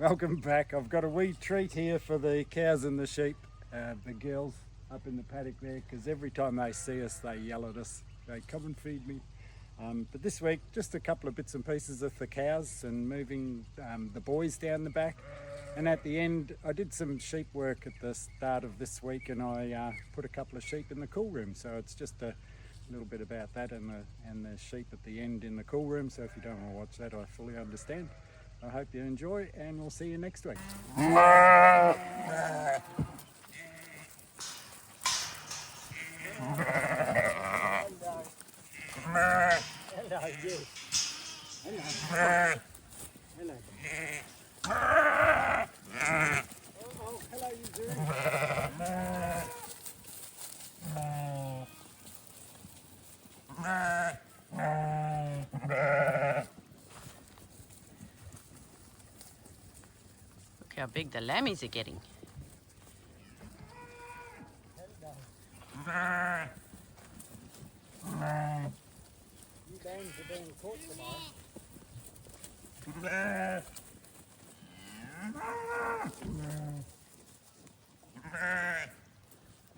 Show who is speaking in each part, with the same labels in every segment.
Speaker 1: Welcome back. I've got a wee treat here for the cows and the sheep, the girls up in the paddock there, because every time they see us they yell at us, they come and feed me. But this week just a couple of bits and pieces of the cows and moving the boys down the back, and at the end I did some sheep work at the start of this week, and I put a couple of sheep in the cool room, so it's just a little bit about that and the sheep at the end in the cool room. So if you don't want to watch that, I fully understand. I hope you enjoy, and we'll see you next week.
Speaker 2: Hello. Hello, yes. Hello. Hello. Oh, hello, you do.
Speaker 3: Look how big the lammies are getting.
Speaker 2: You lambs are being caught tomorrow.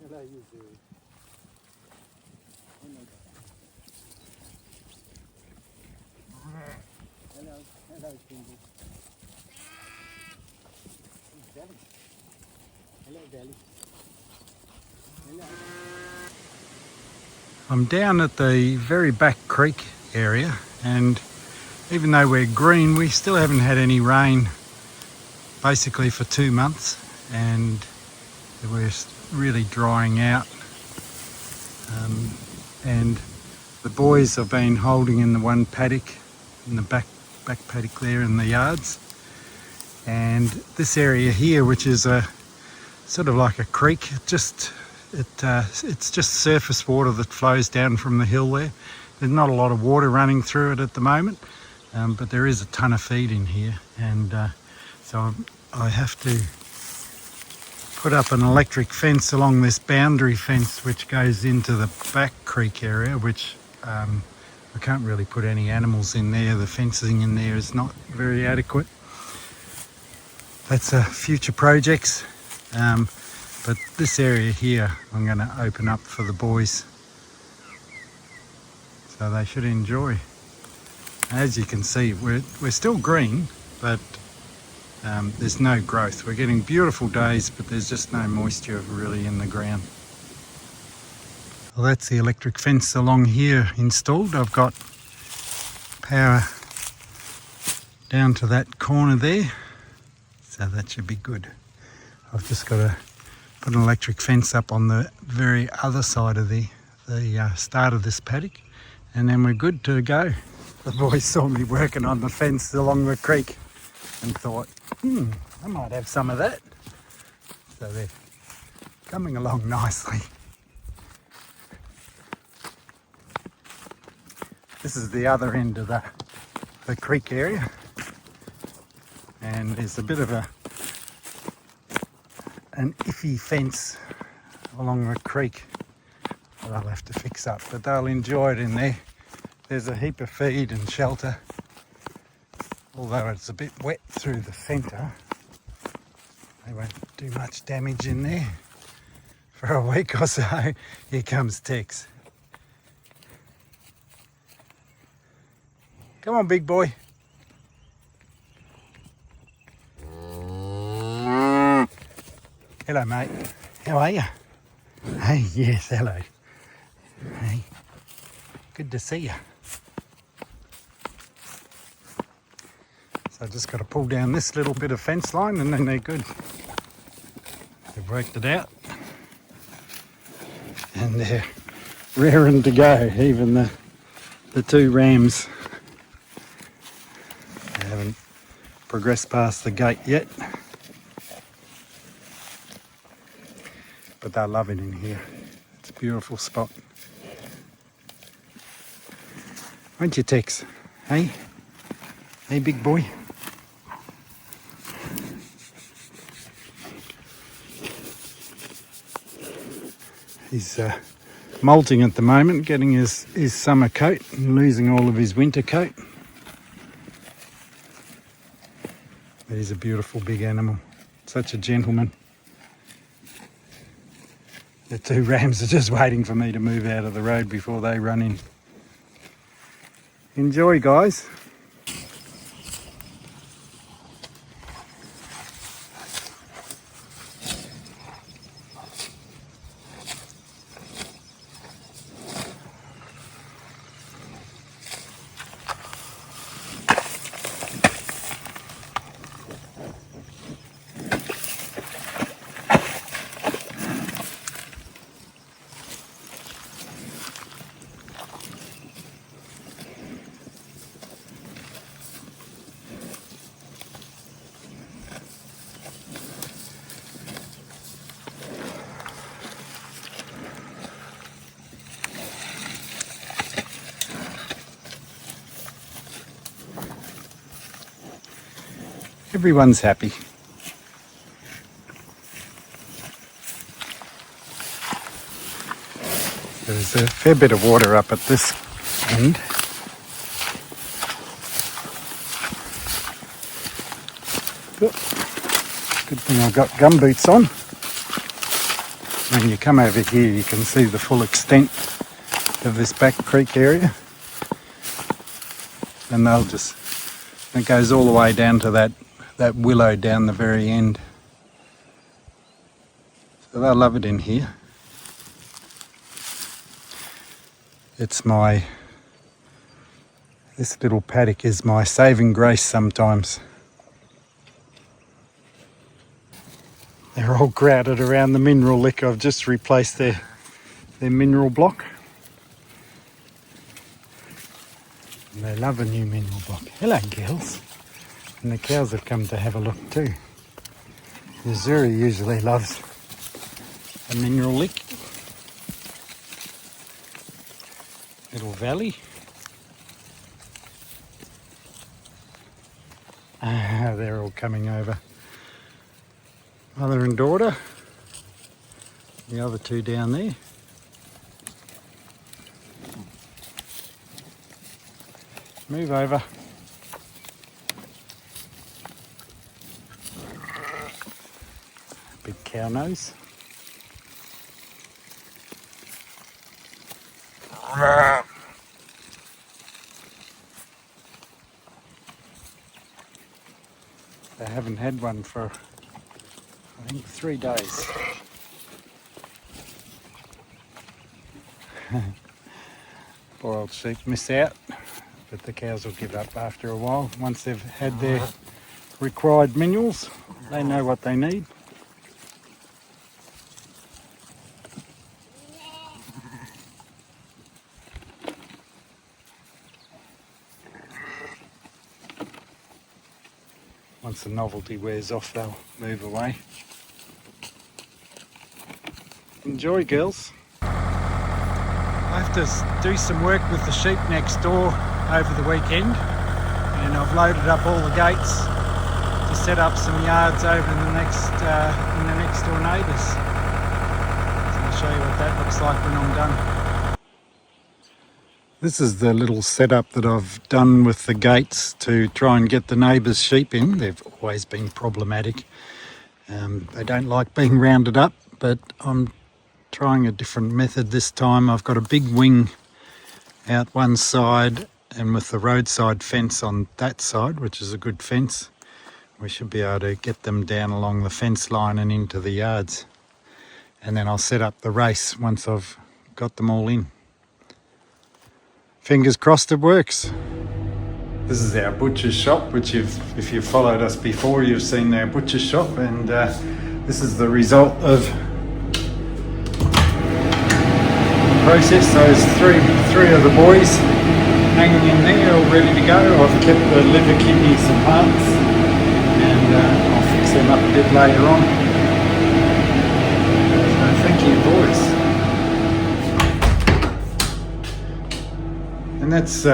Speaker 2: Hello, you do. Hello, hello, Tingle. Daddy. Hello, Daddy. Hello.
Speaker 1: I'm down at the very back creek area, and even though we're green, we still haven't had any rain basically for 2 months, and we're really drying out. And the boys have been holding in the one paddock, in the back paddock there in the yards, and this area here, which is a sort of like a creek, it's just surface water that flows down from the hill there. There's not a lot of water running through it at the moment, but there is a ton of feed in here, and so I have to put up an electric fence along this boundary fence which goes into the back creek area, which I can't really put any animals in there. The fencing in there is not very adequate. That's future projects. But this area here I'm going to open up for the boys, so they should enjoy. As you can see, we're still green, but there's no growth. We're getting beautiful days, but there's just no moisture really in the ground. Well, that's the electric fence along here installed. I've got power down to that corner there, so that should be good. I've just got to put an electric fence up on the very other side of the start of this paddock, and then we're good to go. The boys saw me working on the fence along the creek and thought, I might have some of that. So they're coming along nicely. This is the other end of the creek area, and there's a bit of an iffy fence along the creek that I'll have to fix up, but they'll enjoy it in there. There's a heap of feed and shelter, although it's a bit wet through the centre. They won't do much damage in there for a week or so. Here comes Tex. Come on, big boy. Hello, mate. How are you? Hey, yes, hello. Hey, good to see you. So I just got to pull down this little bit of fence line, and then they're good. They've worked it out, and they're raring to go. Even the two rams. They haven't progressed past the gate yet, but they'll love it in here. It's a beautiful spot. Won't you, Tex? Hey? Hey, big boy? He's molting at the moment, getting his summer coat and losing all of his winter coat. He's a beautiful big animal. Such a gentleman. The two rams are just waiting for me to move out of the road before they run in. Enjoy, guys. Everyone's happy. There's a fair bit of water up at this end. Good thing I've got gumboots on. When you come over here you can see the full extent of this back creek area. And it goes all the way down to that willow down the very end. So they'll love it in here. This little paddock is my saving grace sometimes. They're all crowded around the mineral lick. I've just replaced their mineral block. And they love a new mineral block. Hello, girls. And the cows have come to have a look too. The Zuri usually loves a mineral lick. Little valley. They're all coming over. Mother and daughter. The other two down there. Move over. Big cow nose. They haven't had one for, I think, 3 days. Poor old sheep miss out, but the cows will give up after a while. Once they've had their required minerals, they know what they need. Once the novelty wears off, they'll move away. Enjoy, girls. I have to do some work with the sheep next door over the weekend, and I've loaded up all the gates to set up some yards over in the next door neighbours. So I'll show you what that looks like when I'm done. This is the little setup that I've done with the gates to try and get the neighbours' sheep in. They've always been problematic. They don't like being rounded up, but I'm trying a different method this time. I've got a big wing out one side, and with the roadside fence on that side, which is a good fence, we should be able to get them down along the fence line and into the yards. And then I'll set up the race once I've got them all in. Fingers crossed it works. This is our butcher's shop, which if you've followed us before, you've seen our butcher's shop, and this is the result of the process. Those three of the boys hanging in there, all ready to go. I've kept the liver, kidneys and hearts, and I'll fix them up a bit later on. So thank you, boys. And that's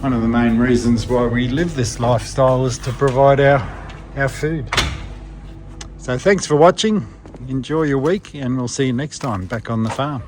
Speaker 1: one of the main reasons why we live this lifestyle, is to provide our food. So thanks for watching. Enjoy your week, and we'll see you next time back on the farm.